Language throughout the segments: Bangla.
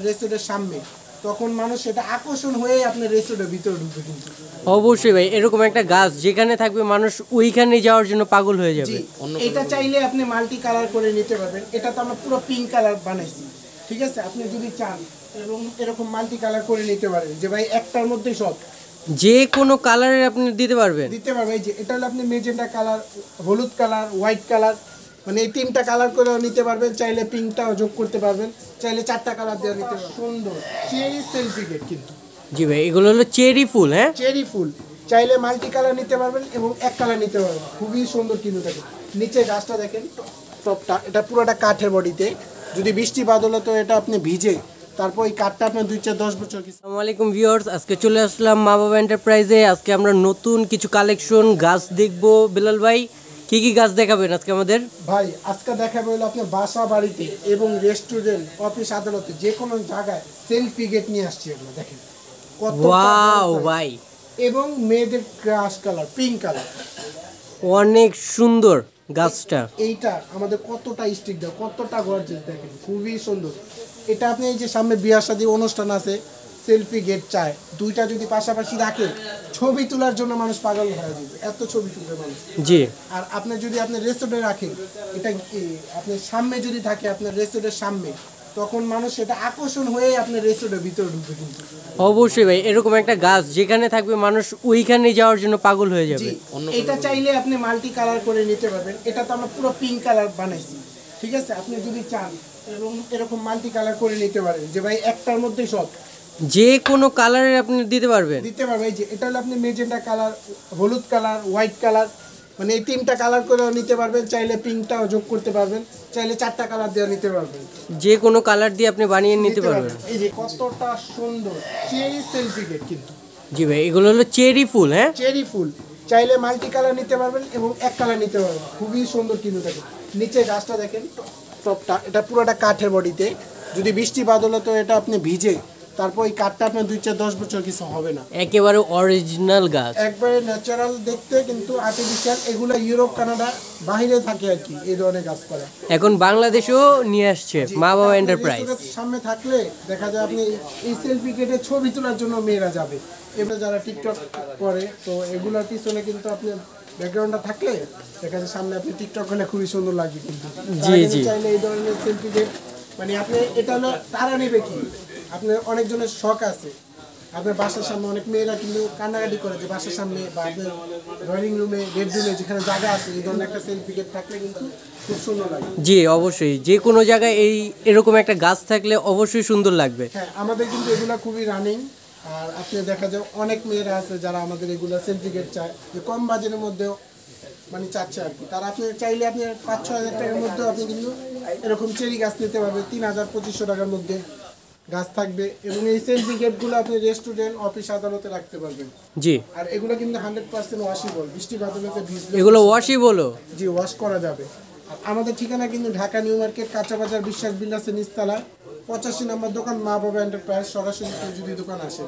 রেস্টুরেন্টের সামনে, তখন মানুষ সেটা আকর্ষণ হয়ে আপনার রেস্টুরেন্টের ভিতরে ঢুকবে। কিন্তু অবশ্যই ভাই, এরকম একটা গাছ যেখানে থাকবে মানুষ ওইখানে যাওয়ার জন্য পাগল হয়ে যাবে। এটা চাইলে আপনি মাল্টি কালার করে নিতে পারবেন। এটা তো আমরা পুরো পিঙ্ক কালার বানাইছি, ঠিক আছে? আপনি যদি চান এবং এরকম মাল্টি কালার করে নিতে পারেন, যে ভাই একটার মধ্যে সব যে কোনো কালারের আপনি দিতে পারবেন। এই যে এটা হলো আপনি মেজেন্টা কালার, হলুদ কালার, হোয়াইট কালার, মানে এই তিনটা কালার করেও নিতে পারবেন। চাইলে পিঙ্কটাও যোগ করতে পারবেন, চাইলে চারটা কালার দিয়ে নিতে পারবেন। সুন্দর চেরি সেলফি গেট কিন্তু। জি ভাই, এগুলো হলো চেরি ফুল। হ্যাঁ, চেরি ফুল চাইলে মাল্টি কালার নিতে পারবেন এবং এক কালার নিতে পারবেন। খুবই সুন্দর কিন্তু দেখেন, নিচে গাছটা দেখেন, টপটা এটা পুরোটা কাঠের বডিতে। যদি বৃষ্টি বাদলে তো এটা আপনি ভিজে, তারপর এই কাঠটা আপনার 2-4-10 বছর। আসসালামু আলাইকুম ভিউয়ার্স, আজকে চলে আসলাম মা বাবা এন্টারপ্রাইজে। আজকে আমরা নতুন কিছু কালেকশন গাছ দেখবো। বেলাল ভাই, কি কি গাছ দেখাবেন আজকে আমাদের? ভাই আজকে দেখাবো হলো আপনার বাসা বাড়িতে এবং রেস্টুরেন্ট, অফিস, আদালতে, যে কোনো জায়গায় সেলফি গেট নিয়ে আসছি। এগুলো দেখেন ওয়াও ভাই, এবং মেয়েদের ক্রাশ কালার, পিঙ্ক কালার, অনেক সুন্দর গাছটা। এইটা আমাদের কতটা স্টিক দেয়, কতটা গর্জিয়াস দেখেন, খুবই সুন্দর। এটা আপনি এই যে সামনে বিয়ে শাদী অনুষ্ঠান আছে, সেলফি গেট চায়, দুইটা যদি পাশাপাশি রাখে ছবি তোলার জন্য মানুষ পাগল হয়ে যাবে, এত ছবি তুলবে মানুষ। জি, আর আপনি যদি আপনি রেস্টুরেন্টে রাখেন, এটা আপনার সামনে যদি থাকে আপনার রেস্টুরেন্টের সামনে, তখন মানুষ সেটা আকর্ষণ হয়ে আপনার রেস্টুরেন্টের ভিতরে ঢুকবে। কিন্তু অবশ্যই ভাই, এরকম একটা গাছ যেখানে থাকবে মানুষ ওইখানে যাওয়ার জন্য পাগল হয়ে যাবে। এটা চাইলে আপনি মাল্টি কালার করে নিতে পারবেন। এটা তো আমরা পুরো পিঙ্ক কালার বানাইছি, ঠিক আছে? আপনি যদি চান এবং এরকম মাল্টি কালার করে নিতে পারেন, যে ভাই একটার মধ্যে সব যে কোনো কালারের আপনি দিতে পারবেন। এই যে এটা হলো আপনি মেজেন্টা কালার, হলুদ কালার, হোয়াইট কালার, মানে এই তিনটা কালার করেও নিতে পারবেন। চাইলে পিঙ্কটাও যোগ করতে পারবেন, চাইলে চারটা কালার দিয়ে নিতে পারবেন। যে কোনো কালার দিয়ে আপনি বানিয়ে নিতে পারবেন। এই যে কতটা সুন্দর চেরি সেলফি গেট কিন্তু। জি ভাই, এগুলো হলো চেরি ফুল। হ্যাঁ, চেরি ফুল চাইলে মাল্টি কালার নিতে পারবেন এবং এক কালার নিতে পারবেন। খুবই সুন্দর কিন্তু দেখেন, নিচে গাছটা দেখেন, টপটা এটা পুরোটা কাঠের বডিতে। যদি বৃষ্টি বাদলে তো এটা আপনি ভিজে, তারপর এই কাঠটা আপনার 2-4-10 বছর কিছু হবে না। একেবারে অরিজিনাল গাছ, একবারে ন্যাচারাল দেখতে, কিন্তু আর্টিফিশিয়াল। এগুলো ইউরোপ, কানাডা, বাইরে থাকে আর কি এই ধরনের গাছপালা। এখন বাংলাদেশেও নিয়ে আসছে মা বাবা এন্টারপ্রাইজ। সামনে থাকলে দেখা যায় আপনি এই সেলফি গেটে ছবি তোলার জন্য মেয়েরা যাবে। এবার যারা টিকটক করে, তো এগুলোর পিছনে কিন্তু আপনি ব্যাকগ্রাউন্ডটা থাকলে দেখা যায় সামনে আপনি টিকটক করলে খুবই সুন্দর লাগবে। কিন্তু জি চাইলে এই ধরনের সেলফি গেট, মানে আপনি এটা হলো তারা নেবে কি, আপনার অনেকজনের শখ আছে। আপনার বাসার সামনে অনেক মেয়েরা কিন্তু কান্নাকাটি করে যে বাসার সামনে বা আপনার ড্রয়িং রুমে, বেডরুমে যেখানে জায়গা আছে, এই ধরনের একটা সেলফি গেট থাকলে কিন্তু খুব সুন্দর লাগে। জি অবশ্যই, যে কোনো জায়গায় এরকম একটা গাছ থাকলে অবশ্যই সুন্দর লাগবে। হ্যাঁ, আমাদের কিন্তু এগুলা খুবই রানিং। আর আপনি দেখা যায় অনেক মেয়েরা আছে যারা আমাদের এগুলো সেলফি গেট চায়, যে কম বাজেটের মধ্যেও মানে চাচ্ছে আর কি। তারা আপনি চাইলে আপনি 5-6 হাজার টাকার মধ্যেও আপনি কিন্তু এরকম চেরি গাছ নিতে পারবেন। 3,000-2,500 টাকার মধ্যে গাছ থাকবে। এবং এই সেলফি গেটগুলো আপনি রেস্টুরেন্ট, অফিস, আদালতে রাখতে পারবেন। জি, আর এগুলো কিন্তু 100% ওয়াশেবল, বৃষ্টি বাদলতে ভিজলে এগুলো ওয়াশেবল। জি, ওয়াশ করা যাবে। আর আমাদের ঠিকানা কিন্তু ঢাকা নিউ মার্কেট, কাঁচা বাজার, বিশ্বাস বিলাসের নিচতলা, 85 নম্বর দোকান, মা বাবা এন্টারপ্রাইজ। সরাসরি যদি দোকান আসে,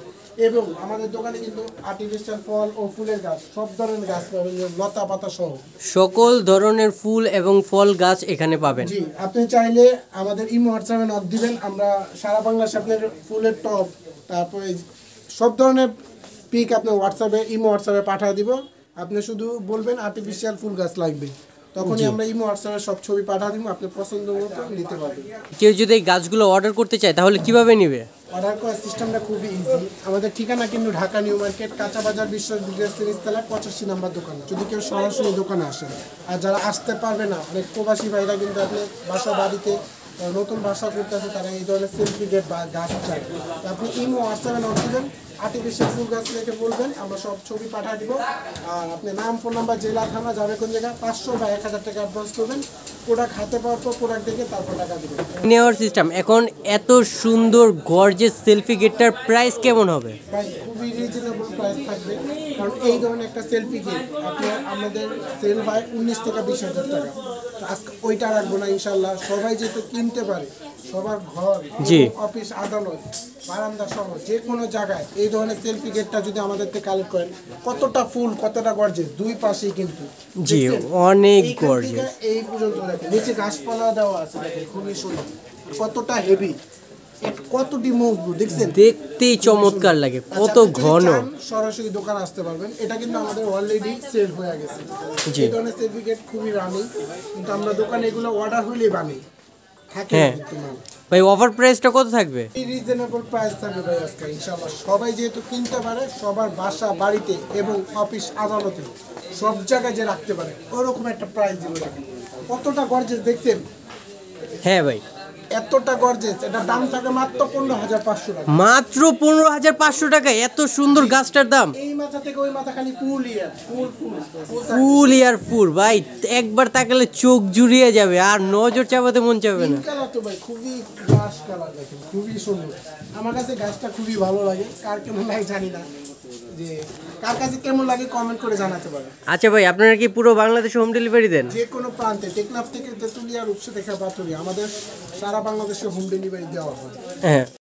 এবং আমাদের দোকানে কিন্তু আর্টিফিশিয়াল ফল ও ফুলের গাছ, সব ধরনের গাছ পাবেন, লতা পাতা সহ সকল ধরনের ফুল এবং ফল গাছ এখানে পাবেন। জি, আপনি চাইলে আমাদের ইমো হোয়াটসঅ্যাপে নক দিবেন, আমরা সারা বাংলাদেশে আপনার ফুলের টব, তারপরে সব ধরনের পিক আপনার হোয়াটসঅ্যাপে, ইমো হোয়াটসঅ্যাপে পাঠিয়ে দিব। আপনি শুধু বলবেন আর্টিফিশিয়াল ফুল গাছ লাগবে, তখনই আমরা ইমো হোয়াটসঅ্যাপে সব ছবি পাঠিয়ে দিব, আপনি পছন্দ মতো নিতে পারবেন। কেউ যদি এই গাছগুলো অর্ডার করতে চায় তাহলে কিভাবে নেবে? অর্ডার করার সিস্টেমটা খুবই ইজি। আমাদের ঠিকানা কিন্তু ঢাকা নিউ মার্কেট, কাঁচা বাজার, বিশ্বাস বিলাসের নিচতলা, 85 নম্বর দোকান। যদি কেউ সরাসরি দোকানে আসেন, আর যারা আসতে পারবে না, অনেক প্রবাসী ভাইরা কিন্তু আপনি বাসা বাড়িতে নতুন বাসা করতেছে, তারা এই ধরনের সেলফি গেট বা গাছ চায়, আপনি ইমো হোয়াটসঅ্যাপে নক দিবেন, আর্টিফিশিয়াল ফুল গাছ রেখে বলবেন, আমরা সব ছবি পাঠিয়ে দিব। আর আপনি নাম, ফোন নাম্বার, জেলা, থানা, যাবে কোন জায়গায়, 500 বা 1000 টাকা অ্যাডভান্স করবেন। প্রোডাক্ট হাতে পাওয়ার পর প্রোডাক্ট দেখে তারপর টাকা দেবেন। নেওয়ার সিস্টেম। এখন এত সুন্দর গর্জিয়াস সেলফি গেটটার প্রাইস কেমন হবে? ভাই খুবই রিজনেবল প্রাইস থাকবে, কারণ এই ধরনের একটা সেলফি গেট আপনার আমাদের সেল হয় 19 থেকে 20,000 টাকা। আজকে ওইটা রাখবো না ইনশাল্লাহ। সবাই যেহেতু কিনতে পারে, সবার ঘর, অফিস, আদালত, বারান্দা সহ যে কোনো জায়গায় এই ধরনের সেলফি গেটটা যদি আমাদের থেকে কালেক্ট করেন, কতটা ফুল, কতটা গর্জিয়াস, দুই পাশেই কিন্তু জি অনেক গর্জিয়াস। এই পর্যন্ত দেখেন, নিচে গাছপালা দেওয়া আছে, দেখেন খুবই সুন্দর, কতটা হেভি। কতটি মজবুত দেখছেন, দেখতেই চমৎকার লাগে, কত আচ্ছা, আপনি যদি ঘন। চান, সরাসরি দোকান আসতে পারবেন। এটা কিন্তু আমাদের অলরেডি সেল হয়ে গেছে। জি। এই ধরনের সার্টিফিকেট খুবই রানিং, কিন্তু আমরা দোকানে এগুলো অর্ডার হইলেই বানাই, থাকে হ্যাঁ। কিন্তু মাল। ভাই অফার প্রাইসটা কত থাকবে? এই রিজনেবল প্রাইস থাকবে ভাই আজকে ইনশাআল্লাহ। সবাই যেহেতু কিনতে পারে, সবার বাসা বাড়িতে এবং অফিস আদালতে সব জায়গায় যে রাখতে পারে, ওরকম একটা প্রাইস দিব। এটাকে কতটা গর্জেস দেখছেন, হ্যাঁ ভাই, এতটা গর্জেস। এটা দাম থাকে মাত্র 15,500 টাকা। মাত্র 15,500 টাকা এত সুন্দর গাছটার দাম। এই মাথা থেকে ওই মাথা খালি ফুল ইয়ার ফুল ফুল ফুল ইয়ার ফুল ভাই, একবার তাকালে চোখ জুড়িয়ে যাবে আর নজর চাপাতে মন চাবে না। কালার তো ভাই খুবই গ্লাস কালার, দেখেন খুবই সুন্দর। আমার কাছে গাছটা খুবই ভালো লাগে, কার কেমন লাগে জানি না, যে কার কাছে কেমন লাগে কমেন্ট করে জানাতে পারেন। আচ্ছা ভাই, আপনারা কি পুরো বাংলাদেশে হোম ডেলিভারি দেন? যে কোনো প্রান্তে, টেকনাফ থেকে তেঁতুলিয়া, রূপসা থেকে পাতুরিয়া, আমাদের সারা বাংলাদেশে হোম ডেলিভারি দেওয়া হয়। হ্যাঁ।